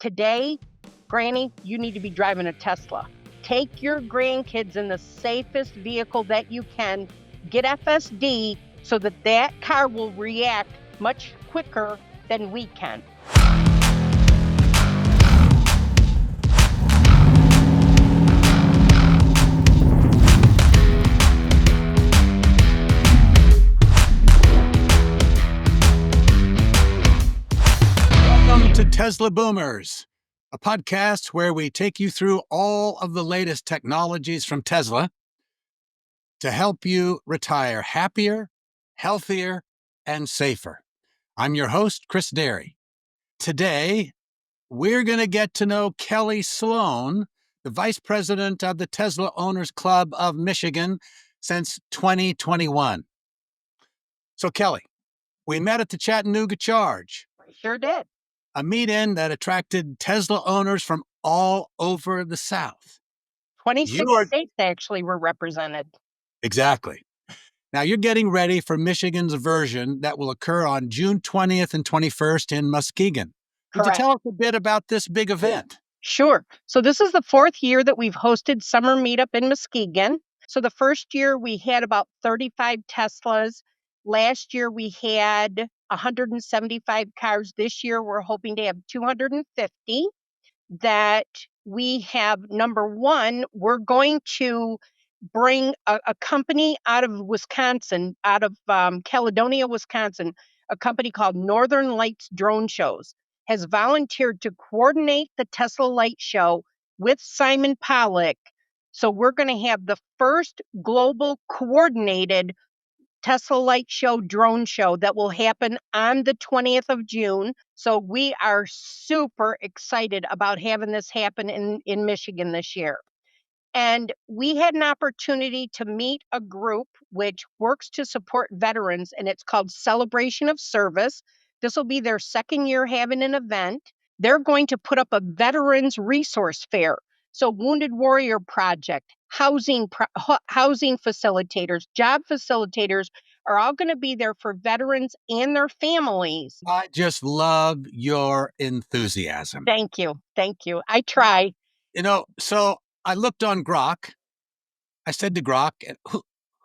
Today, Granny, you need to be driving a Tesla. Take your grandkids in the safest vehicle that you can. Get FSD so that car will react much quicker than we can. Welcome to Tesla Boomers, a podcast where we take you through all of the latest technologies from Tesla to help you retire happier, healthier, and safer. I'm your host, Chris Derry. Today, we're going to get to know Kelli Sloan, the Vice President of the Tesla Owners Club of Michigan since 2021. So, Kelli, we met at the Chattanooga Charge. Sure did. A meet-in that attracted Tesla owners from all over the South. 26 states actually were represented. Exactly. Now you're getting ready for Michigan's version that will occur on June 20th and 21st in Muskegon. Would you tell us a bit about this big event? Sure. So this is the fourth year that we've hosted Summer Meetup in Muskegon. So the first year we had about 35 Teslas. Last year we had 175 cars. This year we're hoping to have 250. That we have, number one, we're going to bring a company out of Wisconsin, out of Caledonia, Wisconsin, a company called Northern Lights Drone Shows, has volunteered to coordinate the Tesla Light Show with Simon Pollock. So we're going to have the first global coordinated Tesla Light Show drone show that will happen on the 20th of June. So we are super excited about having this happen in Michigan this year. And we had an opportunity to meet a group which works to support veterans, and it's called Celebration of Service. This will be their second year having an event. They're going to put up a veterans resource fair. So Wounded Warrior Project, housing facilitators, job facilitators are all going to be there for veterans and their families. I just love your enthusiasm. Thank you. Thank you. I try. So I looked on Grok. I said to Grok,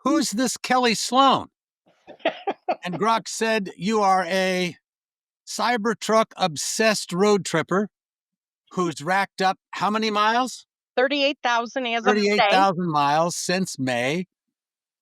who's this Kelli Sloan? And Grok said, you are a Cybertruck obsessed road tripper who's racked up how many miles? 38,000 as of today. 38,000 miles since May.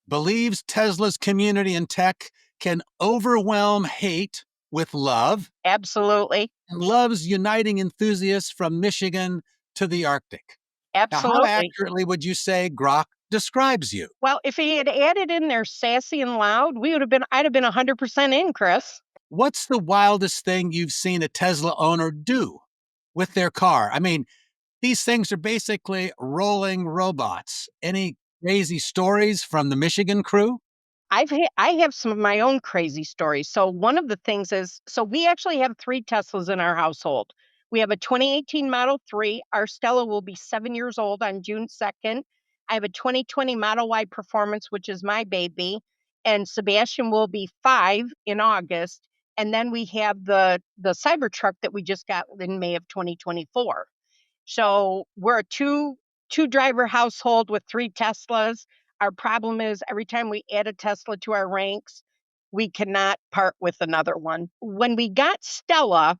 Believes Tesla's community and tech can overwhelm hate with love. Absolutely. And loves uniting enthusiasts from Michigan to the Arctic. Absolutely. Now, how accurately would you say Grok describes you? Well, if he had added in there sassy and loud, I'd have been 100% in, Chris. What's the wildest thing you've seen a Tesla owner do with their car? I mean, these things are basically rolling robots. Any crazy stories from the Michigan crew? I have some of my own crazy stories. So one of the things is, so we actually have 3 Teslas in our household. We have a 2018 Model 3. Our Stella will be 7 years old on June 2nd. I have a 2020 Model Y Performance, which is my baby, and Sebastian will be 5 in August. And then we have the Cybertruck that we just got in May of 2024. So we're a two driver household with 3 Teslas. Our problem is every time we add a Tesla to our ranks, we cannot part with another one. When we got Stella,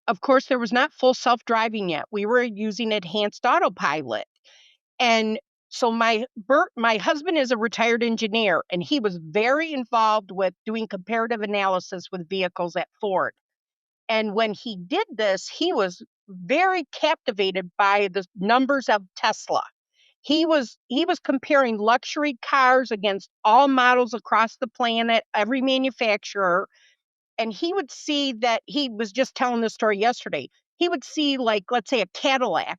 of course, there was not full self-driving yet. We were using enhanced autopilot. And so my husband is a retired engineer, and he was very involved with doing comparative analysis with vehicles at Ford. And when he did this, he was very captivated by the numbers of Tesla. He was comparing luxury cars against all models across the planet, every manufacturer. And he would see that, he was just telling this story yesterday. He would see, like, let's say a Cadillac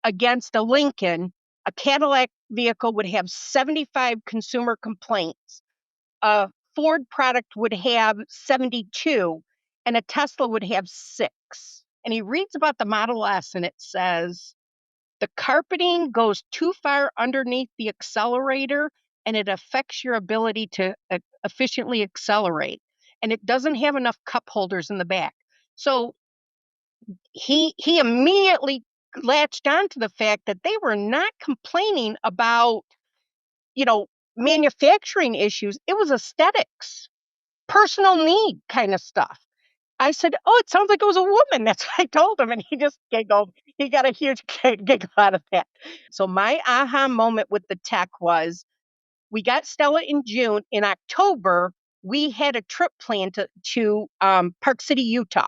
against a Lincoln. A Cadillac vehicle would have 75 consumer complaints. A Ford product would have 72, and a Tesla would have 6. And he reads about the Model S, and it says, the carpeting goes too far underneath the accelerator, and it affects your ability to efficiently accelerate. And it doesn't have enough cup holders in the back. So he immediately latched on to the fact that they were not complaining about, you know, manufacturing issues. It was aesthetics, personal need kind of stuff. I said, "Oh, it sounds like it was a woman." That's what I told him, and he just giggled. He got a huge giggle out of that. So my aha moment with the tech was, we got Stella in June. In October, we had a trip planned to Park City, Utah,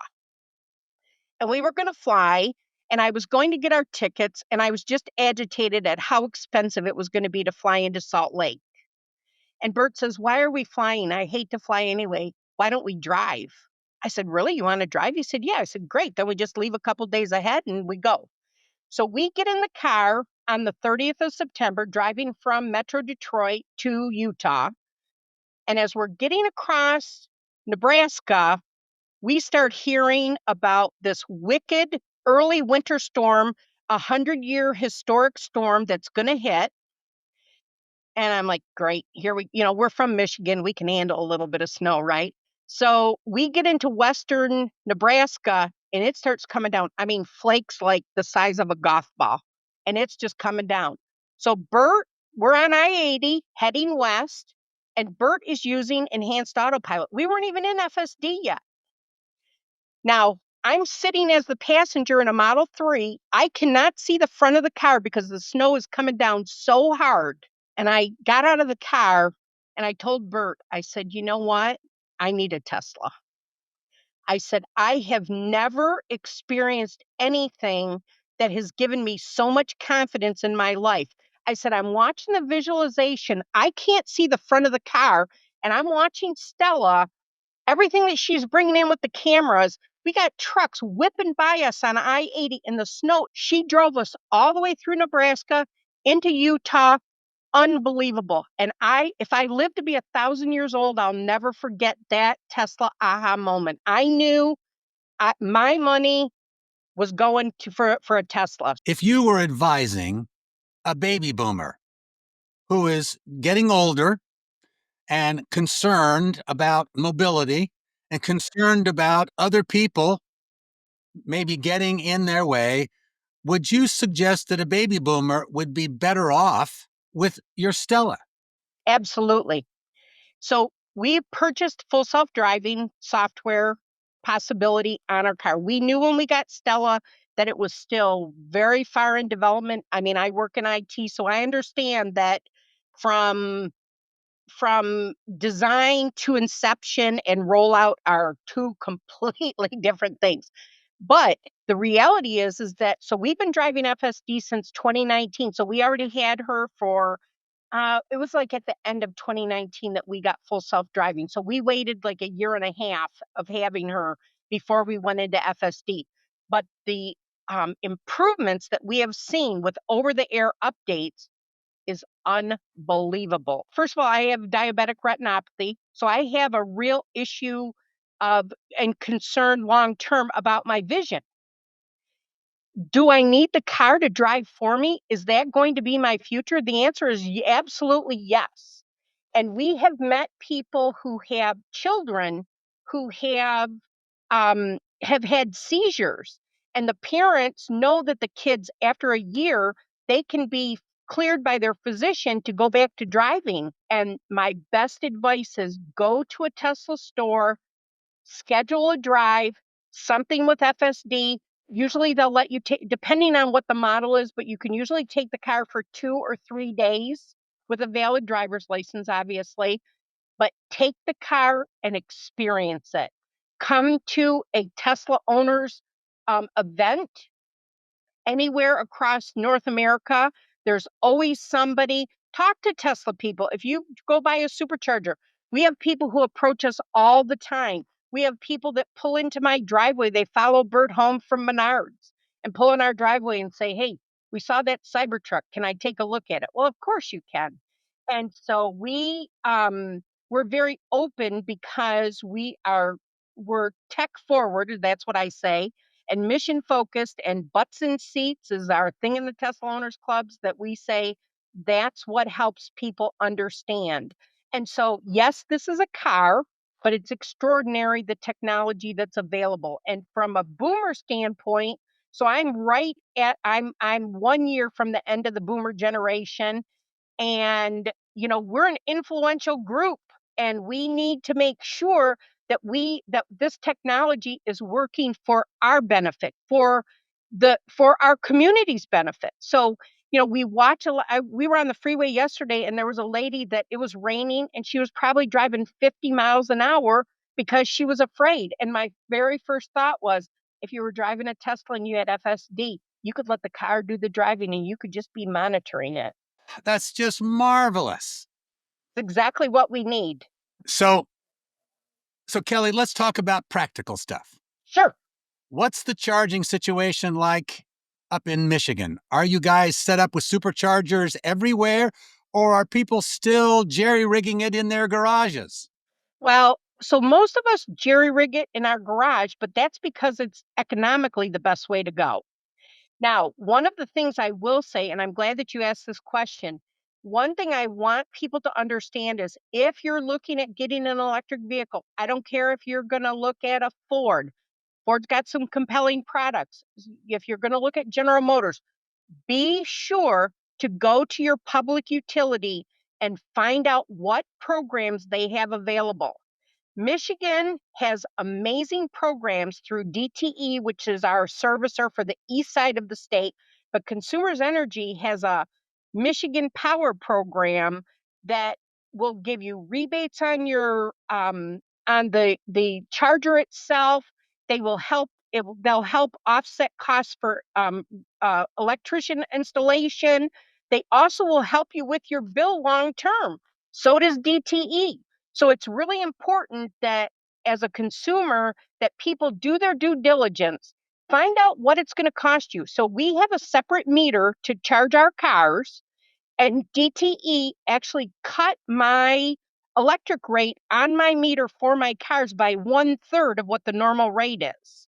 and we were going to fly. And I was going to get our tickets, and I was just agitated at how expensive it was going to be to fly into Salt Lake. And Bert says, "Why are we flying? I hate to fly anyway. Why don't we drive?" I said, "Really? You want to drive?" He said, "Yeah." I said, "Great. Then we just leave a couple days ahead and we go." So we get in the car on the 30th of September, driving from Metro Detroit to Utah. And as we're getting across Nebraska, we start hearing about this wicked early winter storm, 100-year historic storm that's going to hit. And I'm like, "Great, here we're from Michigan. We can handle a little bit of snow, right?" So we get into western Nebraska and it starts coming down. I mean, flakes like the size of a golf ball, and it's just coming down. So we're on I-80 heading west, and Bert is using enhanced autopilot. We weren't even in FSD yet. Now, I'm sitting as the passenger in a Model 3. I cannot see the front of the car because the snow is coming down so hard. And I got out of the car and I told Bert, I said, "You know what? I need a Tesla." I said, "I have never experienced anything that has given me so much confidence in my life." I said, "I'm watching the visualization. I can't see the front of the car, and I'm watching Stella, everything that she's bringing in with the cameras. We got trucks whipping by us on I-80 in the snow. She drove us all the way through Nebraska into Utah. Unbelievable. And if I live to be 1,000 years old, I'll never forget that Tesla aha moment. I knew my money was going for a Tesla. If you were advising a baby boomer who is getting older and concerned about mobility and concerned about other people maybe getting in their way, would you suggest that a baby boomer would be better off with your Stella? Absolutely. So we purchased full self-driving software possibility on our car. We knew when we got Stella that it was still very far in development. I mean, I work in IT, so I understand that from design to inception and rollout are two completely different things. But the reality is that, so we've been driving FSD since 2019. So we already had her for it was like at the end of 2019 that we got full self-driving. So we waited like a year and a half of having her before we went into FSD. But the improvements that we have seen with over-the-air updates is unbelievable. First of all, I have diabetic retinopathy, so I have a real issue of and concern long term about my vision. Do I need the car to drive for me? Is that going to be my future? The answer is absolutely yes. And we have met people who have children who have had seizures, and the parents know that the kids, after a year, they can be cleared by their physician to go back to driving. And my best advice is go to a Tesla store, schedule a drive, something with FSD. Usually they'll let you take, depending on what the model is, but you can usually take the car for 2 or 3 days with a valid driver's license, obviously. But take the car and experience it. Come to a Tesla owners event anywhere across North America. There's always somebody. Talk to Tesla people. If you go by a supercharger, we have people who approach us all the time. We have people that pull into my driveway. They follow Bert home from Menards and pull in our driveway and say, "Hey, we saw that Cybertruck. Can I take a look at it?" Well, of course you can. And so we're very open because we're tech forward, that's what I say, and mission focused, and butts in seats is our thing in the Tesla Owners Clubs that we say that's what helps people understand. And so, yes, this is a car. but it's extraordinary the technology that's available. And from a boomer standpoint, so I'm 1 year from the end of the boomer generation, and we're an influential group, and we need to make sure that this technology is working for our benefit, for our community's benefit. So we were on the freeway yesterday, and there was a lady that it was raining, and she was probably driving 50 miles an hour because she was afraid. And my very first thought was, if you were driving a Tesla and you had FSD, you could let the car do the driving and you could just be monitoring it. That's just marvelous. It's exactly what we need. So, so Kelli, let's talk about practical stuff. Sure. What's the charging situation like up in Michigan? Are you guys set up with superchargers everywhere, or are people still jerry rigging it in their garages? Well, so most of us jerry rig it in our garage, but that's because it's economically the best way to go. Now, one of the things I will say, and I'm glad that you asked this question, one thing I want people to understand is, if you're looking at getting an electric vehicle, I don't care if you're going to look at a Ford. Ford's got some compelling products. If you're going to look at General Motors, be sure to go to your public utility and find out what programs they have available. Michigan has amazing programs through DTE, which is our servicer for the east side of the state, but Consumers Energy has a Michigan Power program that will give you rebates on your on the charger itself. They'll help offset costs for electrician installation. They also will help you with your bill long term. So does DTE. So it's really important that, as a consumer, that people do their due diligence, find out what it's going to cost you. So we have a separate meter to charge our cars, and DTE actually cut my electric rate on my meter for my cars by 1/3 of what the normal rate is.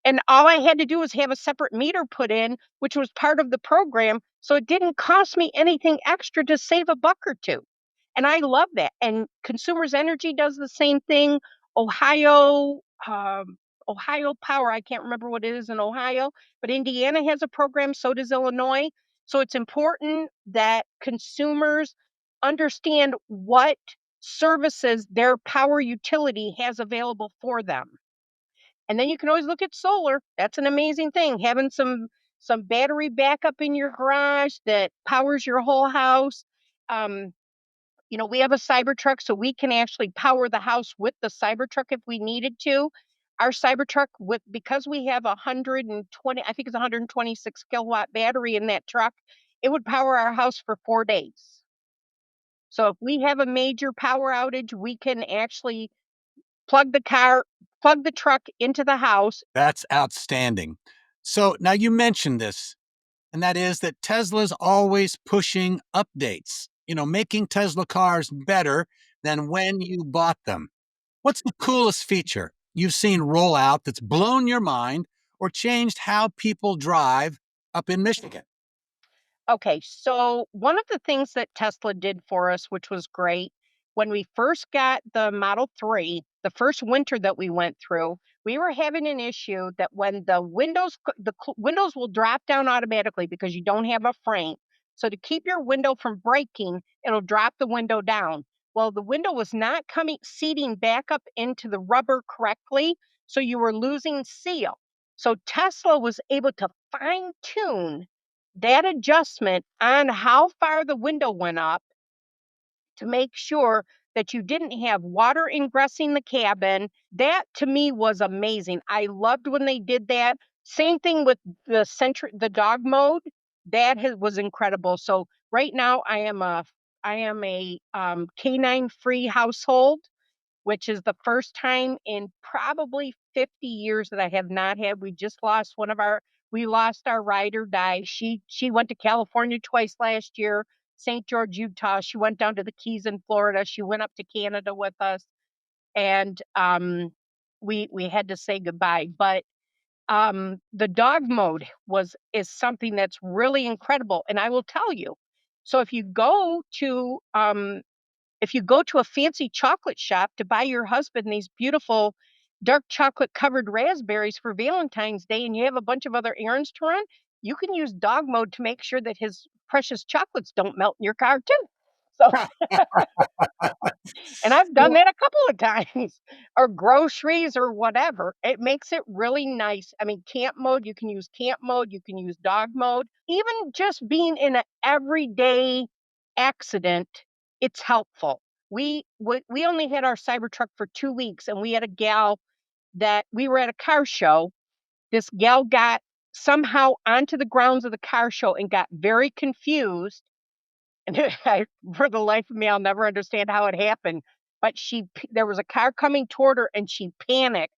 And all I had to do was have a separate meter put in, which was part of the program. So it didn't cost me anything extra to save a buck or two. And I love that. And Consumers Energy does the same thing. Ohio, Ohio Power, I can't remember what it is in Ohio, but Indiana has a program, so does Illinois. So it's important that consumers understand what services their power utility has available for them. And then you can always look at solar. That's an amazing thing. Having some battery backup in your garage that powers your whole house. Um, we have a Cybertruck, so we can actually power the house with the Cybertruck if we needed to. Our Cybertruck, because we have 120, I think it's 126 kilowatt battery in that truck, it would power our house for 4 days. So if we have a major power outage, we can actually plug the car, plug the truck into the house. That's outstanding. So now you mentioned this, and that is that Tesla's always pushing updates, making Tesla cars better than when you bought them. What's the coolest feature you've seen roll out that's blown your mind or changed how people drive up in Michigan? Okay, so one of the things that Tesla did for us, which was great, when we first got the Model 3, the first winter that we went through, we were having an issue that when windows will drop down automatically because you don't have a frame. So to keep your window from breaking, it'll drop the window down. Well, the window was not seating back up into the rubber correctly, so you were losing seal. So Tesla was able to fine tune that adjustment on how far the window went up to make sure that you didn't have water ingressing the cabin. That to me was amazing. I loved when they did that. Same thing with the dog mode. Was incredible. So right now I am a canine free household, which is the first time in probably 50 years that I have not had. We lost our ride or die. She went to California twice last year, St. George, Utah. She went down to the Keys in Florida. She went up to Canada with us, and we had to say goodbye. But the dog mode is something that's really incredible, and I will tell you. So if you go to if you go to a fancy chocolate shop to buy your husband these beautiful dark chocolate covered raspberries for Valentine's Day and you have a bunch of other errands to run, you can use dog mode to make sure that his precious chocolates don't melt in your car too. So, and I've done Well, that a couple of times, or groceries or whatever. It makes it really nice. I mean, camp mode, you can use camp mode, you can use dog mode. Even just being in an everyday accident, it's helpful. We only had our Cybertruck for 2 weeks, and we had a gal that we were at a car show. This gal got somehow onto the grounds of the car show and got very confused, and for the life of me, I'll never understand how it happened, but there was a car coming toward her, and she panicked,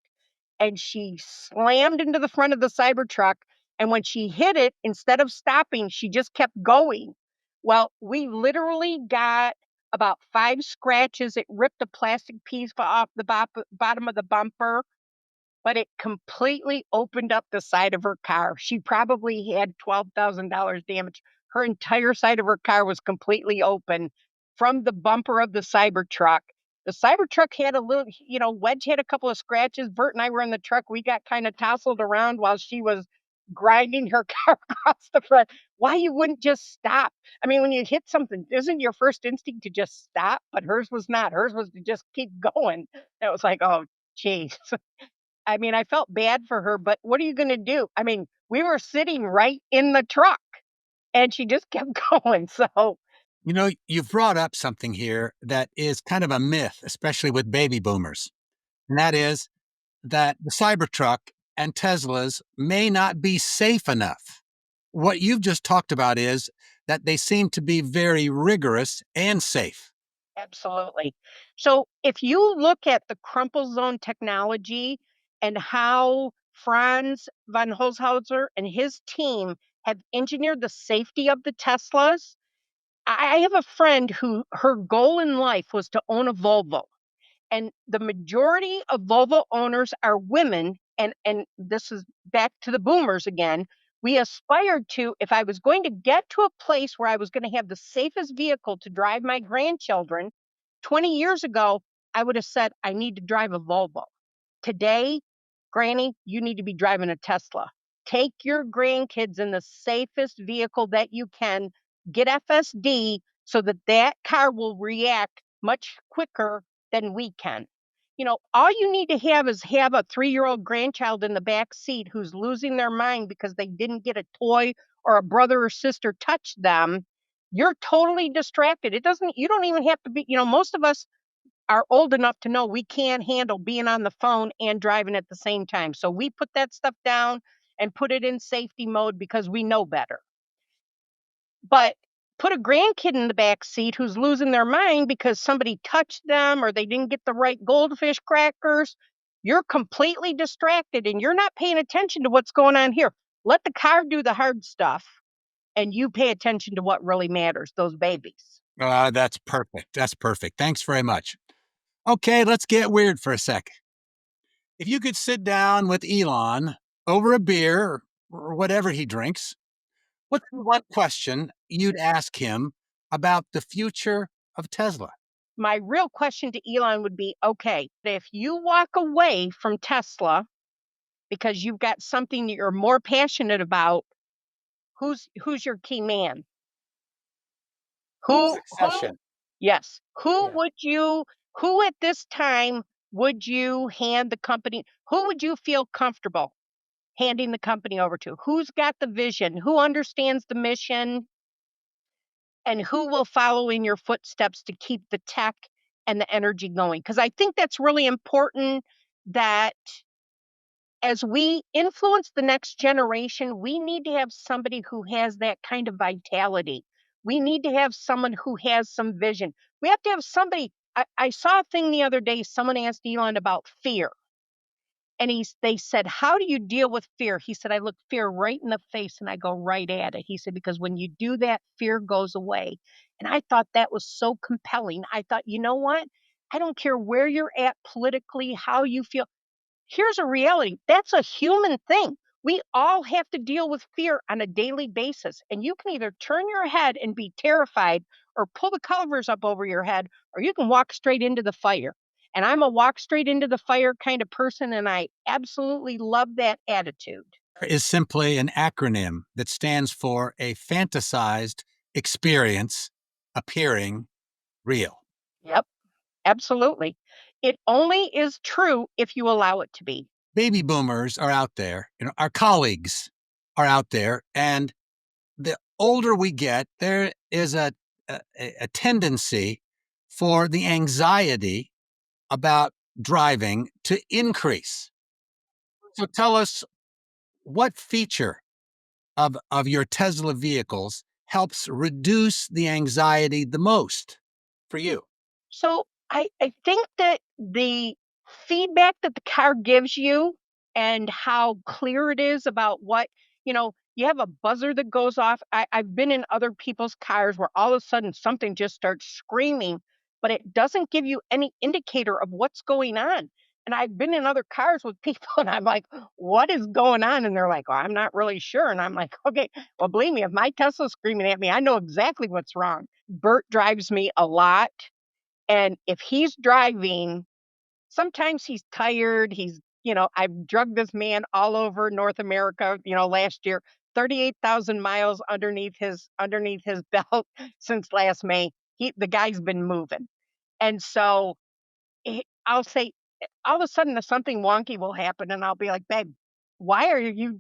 and she slammed into the front of the Cybertruck, and when she hit it, instead of stopping, she just kept going. Well, we literally got about 5 scratches. It ripped a plastic piece off the bottom of the bumper, but it completely opened up the side of her car. She probably had $12,000 damage. Her entire side of her car was completely open from the bumper of the Cybertruck. The Cybertruck had a little, Wedge had a couple of scratches. Bert and I were in the truck. We got kind of tousled around while she was grinding her car across the front. Why you wouldn't just stop? I mean, when you hit something, isn't your first instinct to just stop? But hers was not. Hers was to just keep going. It was like, oh, geez. I mean, I felt bad for her, but what are you gonna do? I mean, we were sitting right in the truck, and she just kept going, so you've brought up something here that is kind of a myth, especially with baby boomers. And that is that the Cybertruck and Teslas may not be safe enough. What you've just talked about is that they seem to be very rigorous and safe. absolutely. So, if you look at the crumple zone technology and how Franz von Holzhauser and his team have engineered the safety of the Teslas, I have a friend who her goal in life was to own a Volvo. And the majority of Volvo owners are women, and this is back to the boomers again. We aspired to, if I was going to get to a place where I was going to have the safest vehicle to drive my grandchildren 20 years ago, I would have said I need to drive a Volvo. Today, Granny, you need to be driving a Tesla. Take your grandkids in the safest vehicle that you can. Get FSD so that that car will react much quicker than we can. All you need to have a 3-year-old grandchild in the back seat who's losing their mind because they didn't get a toy or a brother or sister touch them. You're totally distracted. You don't even have to be, most of us are old enough to know we can't handle being on the phone and driving at the same time. So we put that stuff down and put it in safety mode because we know better. But put a grandkid in the back seat who's losing their mind because somebody touched them or they didn't get the right goldfish crackers. You're completely distracted and you're not paying attention to what's going on here. Let the car do the hard stuff and you pay attention to what really matters, those babies. That's perfect. That's perfect. Thanks very much. Okay, let's get weird for a sec. If you could sit down with Elon over a beer or whatever he drinks, what's the one question you'd ask him about the future of Tesla? My real question to Elon would be, okay, if you walk away from Tesla because you've got something that you're more passionate about, who's your key man? Who Succession. yes. Yeah. Who at this time would you hand the company who would you feel comfortable handing the company over to? Who's got the vision? Who understands the mission? And who will follow in your footsteps to keep the tech and the energy going? Because I think that's really important that as we influence the next generation, we need to have somebody who has that kind of vitality. We need to have someone who has some vision. We have to have somebody. I saw a thing the other day. Someone asked Elon about fear. And they said, how do you deal with fear? He said, I look fear right in the face and I go right at it. He said, because when you do that, fear goes away. And I thought that was so compelling. I thought, you know what? I don't care where you're at politically, how you feel. Here's a reality. That's a human thing. We all have to deal with fear on a daily basis, and you can either turn your head and be terrified or pull the covers up over your head, or you can walk straight into the fire. And I'm a walk straight into the fire kind of person, and I absolutely love that attitude. Is simply an acronym that stands for a fantasized experience appearing real. Yep, absolutely. It only is true if you allow it to be. Baby boomers are out there, our colleagues are out there, and the older we get, there is a tendency for the anxiety about driving to increase. So tell us what feature of your Tesla vehicles helps reduce the anxiety the most for you? So I think that the feedback that the car gives you and how clear it is about what, you have a buzzer that goes off. I've been in other people's cars where all of a sudden something just starts screaming, but it doesn't give you any indicator of what's going on. And I've been in other cars with people and I'm like, what is going on? And they're like, well, I'm not really sure. And I'm like, okay, well, believe me, if my Tesla's screaming at me, I know exactly what's wrong. Bert drives me a lot, and if he's driving, sometimes he's tired. I've drugged this man all over North America, last year, 38,000 miles underneath his belt since last May. The guy's been moving. And so I'll say all of a sudden something wonky will happen and I'll be like, "Babe, why are you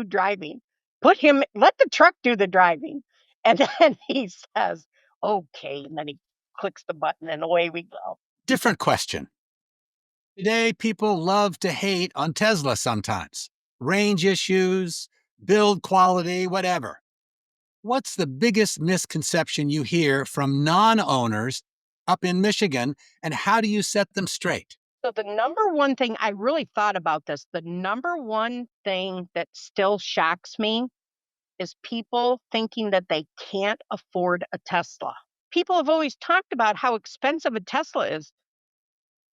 driving? Let the truck do the driving." And then he says, "Okay." And then he clicks the button and away we go. Different question. Today, people love to hate on Tesla sometimes. Range issues, build quality, whatever. What's the biggest misconception you hear from non owners up in Michigan, and how do you set them straight? So the number one thing I really thought about this, the number one thing that still shocks me is people thinking that they can't afford a Tesla. People have always talked about how expensive a Tesla is.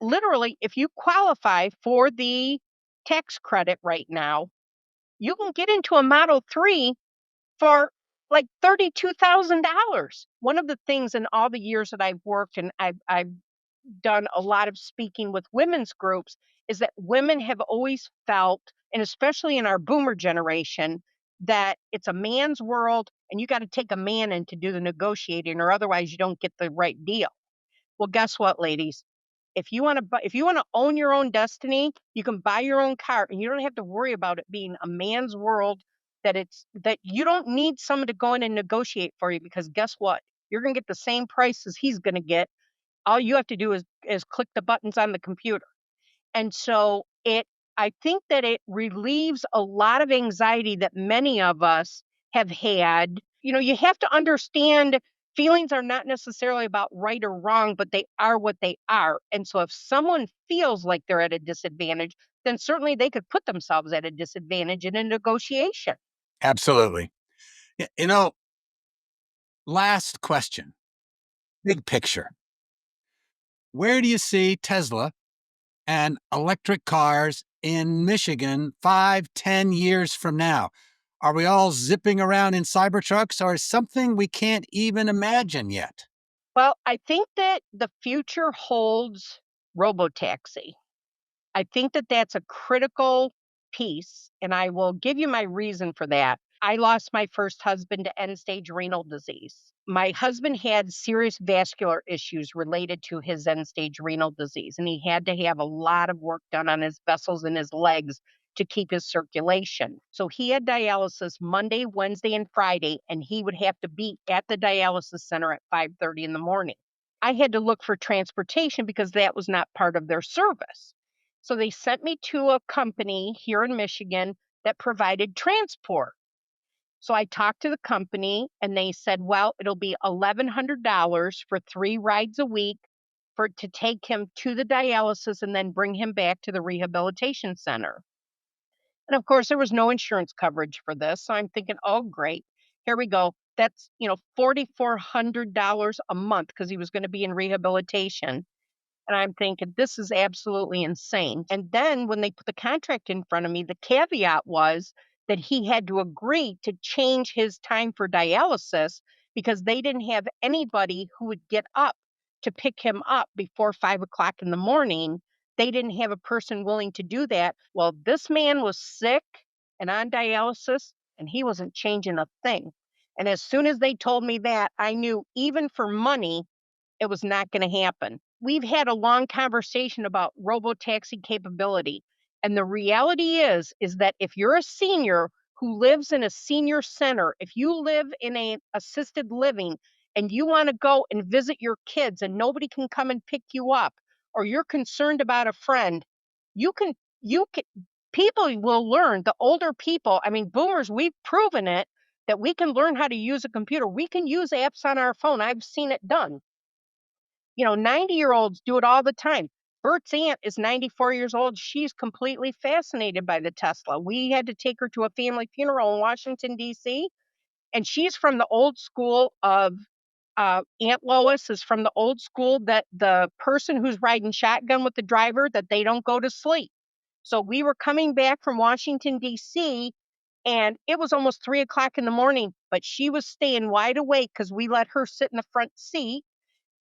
Literally, if you qualify for the tax credit right now, you can get into a Model 3 for like $32,000. One of the things in all the years that I've worked and I've done a lot of speaking with women's groups is that women have always felt, and especially in our boomer generation, that it's a man's world and you got to take a man in to do the negotiating or otherwise you don't get the right deal. Well, guess what, ladies? If you want to own your own destiny, you can buy your own car and you don't have to worry about it being a man's world, that you don't need someone to go in and negotiate for you because guess what? You're going to get the same price as he's going to get. All you have to do is click the buttons on the computer. And so I think that it relieves a lot of anxiety that many of us have had. You have to understand feelings are not necessarily about right or wrong, but they are what they are. And so if someone feels like they're at a disadvantage, then certainly they could put themselves at a disadvantage in a negotiation. Absolutely. Last question, big picture. Where do you see Tesla and electric cars in Michigan 5, 10 years from now? Are we all zipping around in Cybertrucks, or is something we can't even imagine yet? Well, I think that the future holds robotaxi. I think that that's a critical piece, and I will give you my reason for that. I lost my first husband to end stage renal disease. My husband had serious vascular issues related to his end stage renal disease, and he had to have a lot of work done on his vessels in his legs to keep his circulation. So he had dialysis Monday, Wednesday, and Friday, and he would have to be at the dialysis center at 5:30 in the morning. I had to look for transportation because that was not part of their service. So they sent me to a company here in Michigan that provided transport. So I talked to the company and they said, well, it'll be $1,100 for 3 rides a week to take him to the dialysis and then bring him back to the rehabilitation center. And of course, there was no insurance coverage for this. So I'm thinking, oh, great. Here we go. That's, $4,400 a month because he was going to be in rehabilitation. And I'm thinking, this is absolutely insane. And then when they put the contract in front of me, the caveat was that he had to agree to change his time for dialysis because they didn't have anybody who would get up to pick him up before 5 o'clock in the morning. They didn't have a person willing to do that. Well, this man was sick and on dialysis, and he wasn't changing a thing. And as soon as they told me that, I knew even for money, it was not going to happen. We've had a long conversation about robotaxi capability. And the reality is that if you're a senior who lives in a senior center, if you live in a assisted living and you want to go and visit your kids and nobody can come and pick you up, or you're concerned about a friend, you can, you can, people will learn, the older people, I mean, boomers, we've proven it that we can learn how to use a computer. We can use apps on our phone. I've seen it done. 90-year-olds do it all the time. Bert's aunt is 94 years old. She's completely fascinated by the Tesla. We had to take her to a family funeral in Washington, D.C., and she's from the old school of Aunt Lois is from the old school that the person who's riding shotgun with the driver, that they don't go to sleep. So we were coming back from Washington, D.C., and it was almost 3 o'clock in the morning, but she was staying wide awake because we let her sit in the front seat,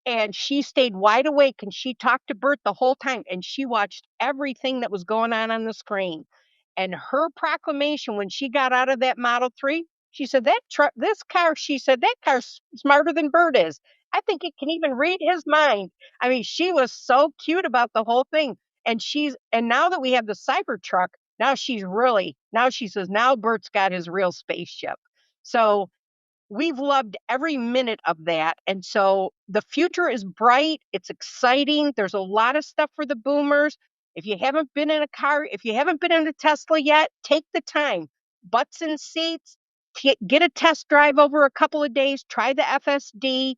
and she stayed wide awake and she talked to Bert the whole time and she watched everything that was going on the screen. And her proclamation when she got out of that Model 3, she said, that truck, this car, she said, that car's smarter than Bert is. I think it can even read his mind. I mean, she was so cute about the whole thing. And now that we have the Cybertruck, now she says, now Bert's got his real spaceship. So we've loved every minute of that. And so the future is bright. It's exciting. There's a lot of stuff for the boomers. If you haven't been in a car, if you haven't been in a Tesla yet, take the time. Butts in seats, get a test drive over a couple of days, try the FSD.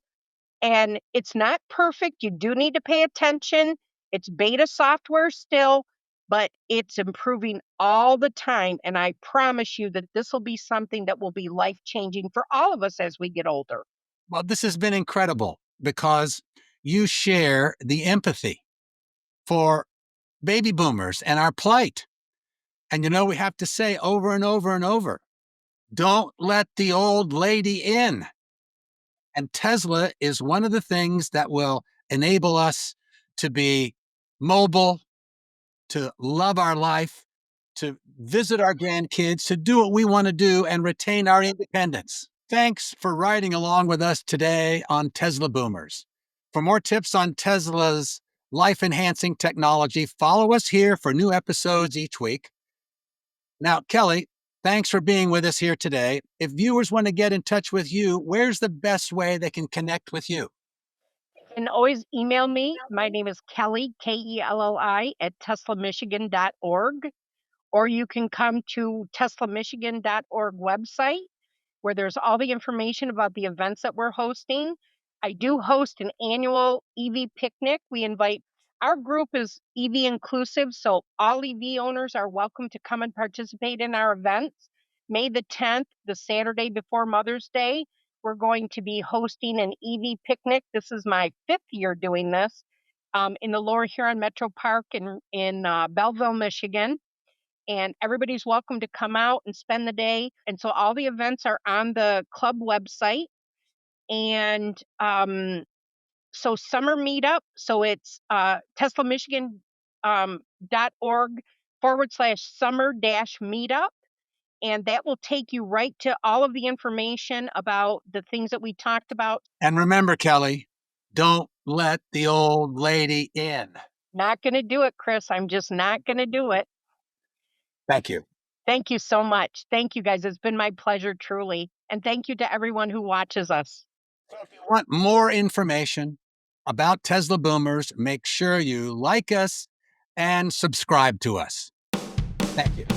And it's not perfect. You do need to pay attention. It's beta software still, but it's improving all the time. And I promise you that this will be something that will be life changing for all of us as we get older. Well, this has been incredible because you share the empathy for baby boomers and our plight. And we have to say over and over and over, don't let the old lady in. And Tesla is one of the things that will enable us to be mobile, to love our life, to visit our grandkids, to do what we want to do and retain our independence. Thanks for riding along with us today on Tesla Boomers. For more tips on Tesla's life-enhancing technology, follow us here for new episodes each week. Now, Kelli, thanks for being with us here today. If viewers want to get in touch with you, where's the best way they can connect with you? And always email me. My name is Kelli, Kelli, at teslamichigan.org. Or you can come to teslamichigan.org website, where there's all the information about the events that we're hosting. I do host an annual EV picnic. Our group is EV inclusive, so all EV owners are welcome to come and participate in our events. May the 10th, the Saturday before Mother's Day, we're going to be hosting an EV picnic. This is my 5th year doing this in the Lower Huron Metro Park in Belleville, Michigan. And everybody's welcome to come out and spend the day. And so all the events are on the club website. And so summer meetup, so it's teslamichigan.org/summer-meetup. And that will take you right to all of the information about the things that we talked about. And remember, Kelli, don't let the old lady in. Not going to do it, Chris. I'm just not going to do it. Thank you. Thank you so much. Thank you, guys. It's been my pleasure, truly. And thank you to everyone who watches us. So if you want more information about Tesla Boomers, make sure you like us and subscribe to us. Thank you.